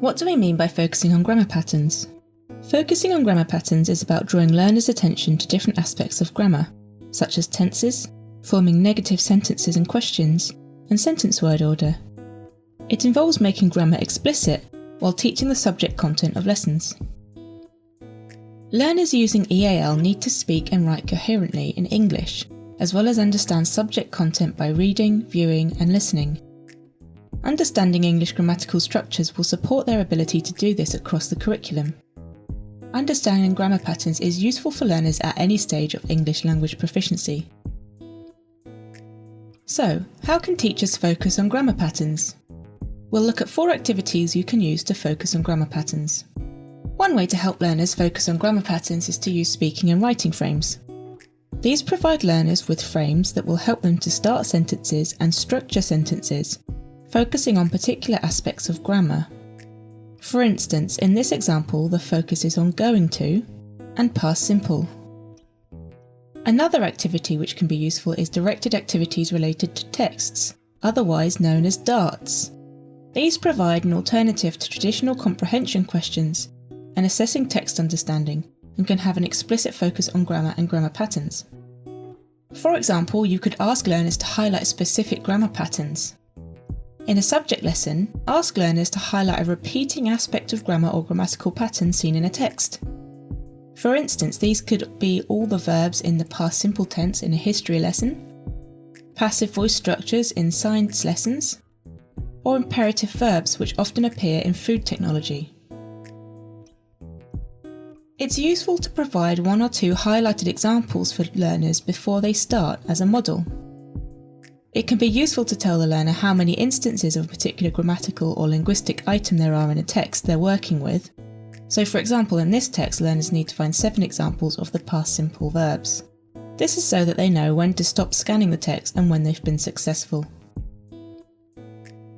What do we mean by focusing on grammar patterns? Focusing on grammar patterns is about drawing learners' attention to different aspects of grammar, such as tenses, forming negative sentences and questions, and sentence word order. It involves making grammar explicit while teaching the subject content of lessons. Learners using EAL need to speak and write coherently in English, as well as understand subject content by reading, viewing, and listening. Understanding English grammatical structures will support their ability to do this across the curriculum. Understanding grammar patterns is useful for learners at any stage of English language proficiency. So, how can teachers focus on grammar patterns? We'll look at 4 activities you can use to focus on grammar patterns. One way to help learners focus on grammar patterns is to use speaking and writing frames. These provide learners with frames that will help them to start sentences and structure sentences, focusing on particular aspects of grammar. For instance, in this example, the focus is on going to and past simple. Another activity which can be useful is directed activities related to texts, otherwise known as DARTs. These provide an alternative to traditional comprehension questions and assessing text understanding, and can have an explicit focus on grammar and grammar patterns. For example, you could ask learners to highlight specific grammar patterns. In a subject lesson, ask learners to highlight a repeating aspect of grammar or grammatical pattern seen in a text. For instance, these could be all the verbs in the past simple tense in a history lesson, passive voice structures in science lessons, or imperative verbs which often appear in food technology. It's useful to provide 1 or 2 highlighted examples for learners before they start as a model. It can be useful to tell the learner how many instances of a particular grammatical or linguistic item there are in a text they're working with. So for example, in this text, learners need to find 7 examples of the past simple verbs. This is so that they know when to stop scanning the text and when they've been successful.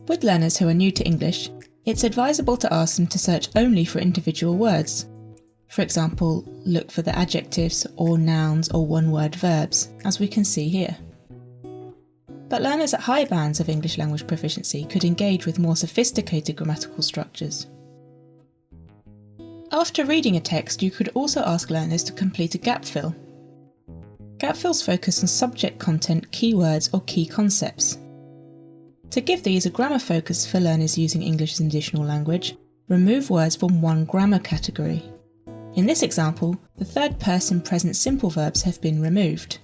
With learners who are new to English, it's advisable to ask them to search only for individual words. For example, look for the adjectives or nouns or one-word verbs, as we can see here. But learners at high bands of English language proficiency could engage with more sophisticated grammatical structures. After reading a text, you could also ask learners to complete a gap fill. Gap fills focus on subject content, keywords, or key concepts. To give these a grammar focus for learners using English as an additional language, remove words from one grammar category. In this example, the third person present simple verbs have been removed.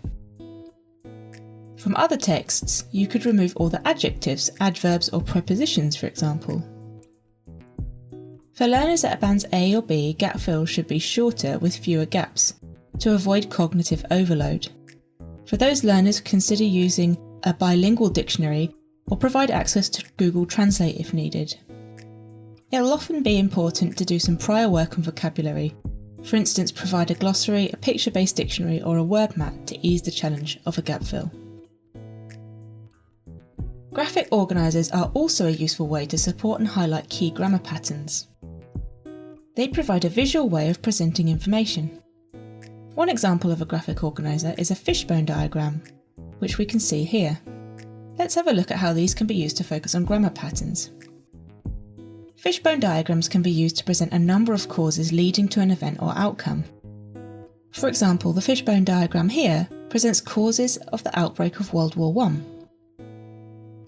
From other texts, you could remove all the adjectives, adverbs, or prepositions, for example. For learners at bands A or B, gap fills should be shorter with fewer gaps, to avoid cognitive overload. For those learners, consider using a bilingual dictionary or provide access to Google Translate if needed. It will often be important to do some prior work on vocabulary. For instance, provide a glossary, a picture-based dictionary, or a word map to ease the challenge of a gap fill. Graphic organisers are also a useful way to support and highlight key grammar patterns. They provide a visual way of presenting information. One example of a graphic organiser is a fishbone diagram, which we can see here. Let's have a look at how these can be used to focus on grammar patterns. Fishbone diagrams can be used to present a number of causes leading to an event or outcome. For example, the fishbone diagram here presents causes of the outbreak of World War I.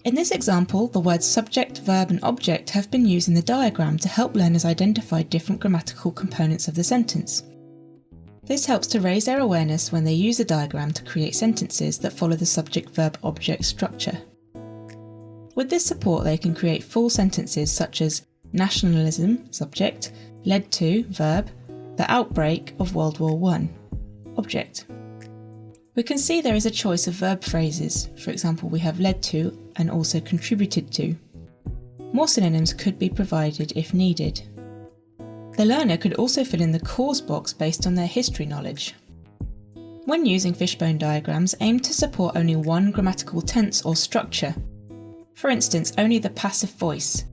In this example, the words subject, verb and object have been used in the diagram to help learners identify different grammatical components of the sentence. This helps to raise their awareness when they use the diagram to create sentences that follow the subject-verb-object structure. With this support, they can create full sentences such as nationalism, subject, led to, verb, the outbreak of World War I, object. We can see there is a choice of verb phrases. For example, we have led to and also contributed to. More synonyms could be provided if needed. The learner could also fill in the cause box based on their history knowledge. When using fishbone diagrams, aim to support only one grammatical tense or structure. For instance, only the passive voice.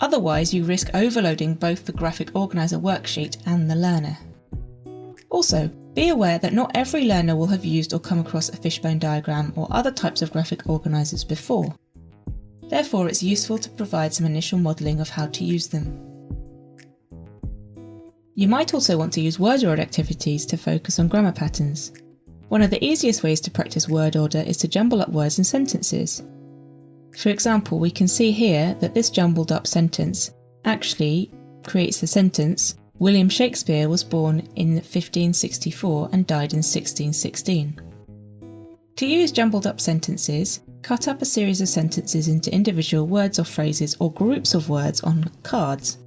Otherwise, you risk overloading both the graphic organiser worksheet and the learner. Also, be aware that not every learner will have used or come across a fishbone diagram or other types of graphic organisers before. Therefore, it's useful to provide some initial modelling of how to use them. You might also want to use word order activities to focus on grammar patterns. One of the easiest ways to practice word order is to jumble up words and sentences. For example, we can see here that this jumbled up sentence actually creates the sentence, William Shakespeare was born in 1564 and died in 1616. To use jumbled up sentences, cut up a series of sentences into individual words or phrases or groups of words on cards.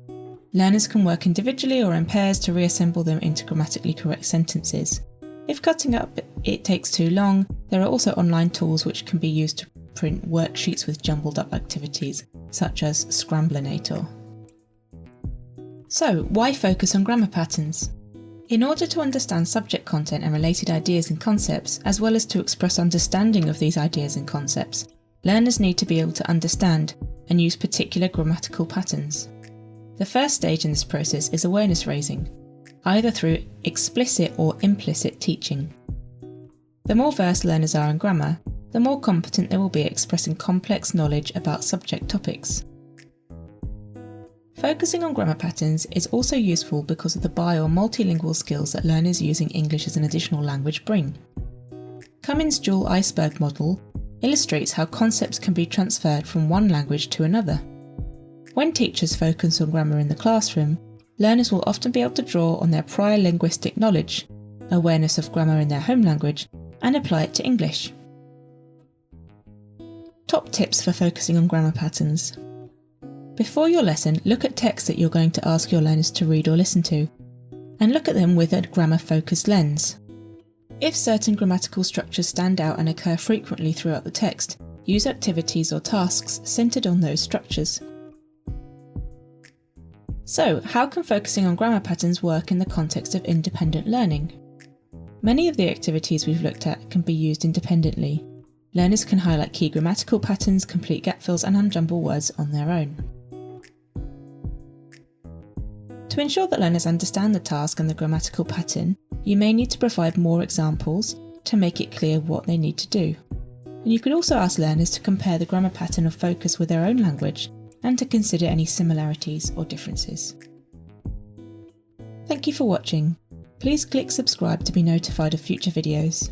Learners can work individually or in pairs to reassemble them into grammatically correct sentences. If cutting up it takes too long, there are also online tools which can be used to print worksheets with jumbled up activities, such as Scramblinator. So, why focus on grammar patterns? In order to understand subject content and related ideas and concepts, as well as to express understanding of these ideas and concepts, learners need to be able to understand and use particular grammatical patterns. The first stage in this process is awareness raising, either through explicit or implicit teaching. The more versed learners are in grammar, the more competent they will be at expressing complex knowledge about subject topics. Focusing on grammar patterns is also useful because of the bi- or multilingual skills that learners using English as an additional language bring. Cummins' dual iceberg model illustrates how concepts can be transferred from one language to another. When teachers focus on grammar in the classroom, learners will often be able to draw on their prior linguistic knowledge, awareness of grammar in their home language, and apply it to English. Top tips for focusing on grammar patterns. Before your lesson, look at texts that you're going to ask your learners to read or listen to, and look at them with a grammar-focused lens. If certain grammatical structures stand out and occur frequently throughout the text, use activities or tasks centred on those structures. So, how can focusing on grammar patterns work in the context of independent learning? Many of the activities we've looked at can be used independently. Learners can highlight key grammatical patterns, complete gap fills, and unjumble words on their own. To ensure that learners understand the task and the grammatical pattern, you may need to provide more examples to make it clear what they need to do. And you could also ask learners to compare the grammar pattern of focus with their own language and to consider any similarities or differences. Thank you for watching. Please click subscribe to be notified of future videos.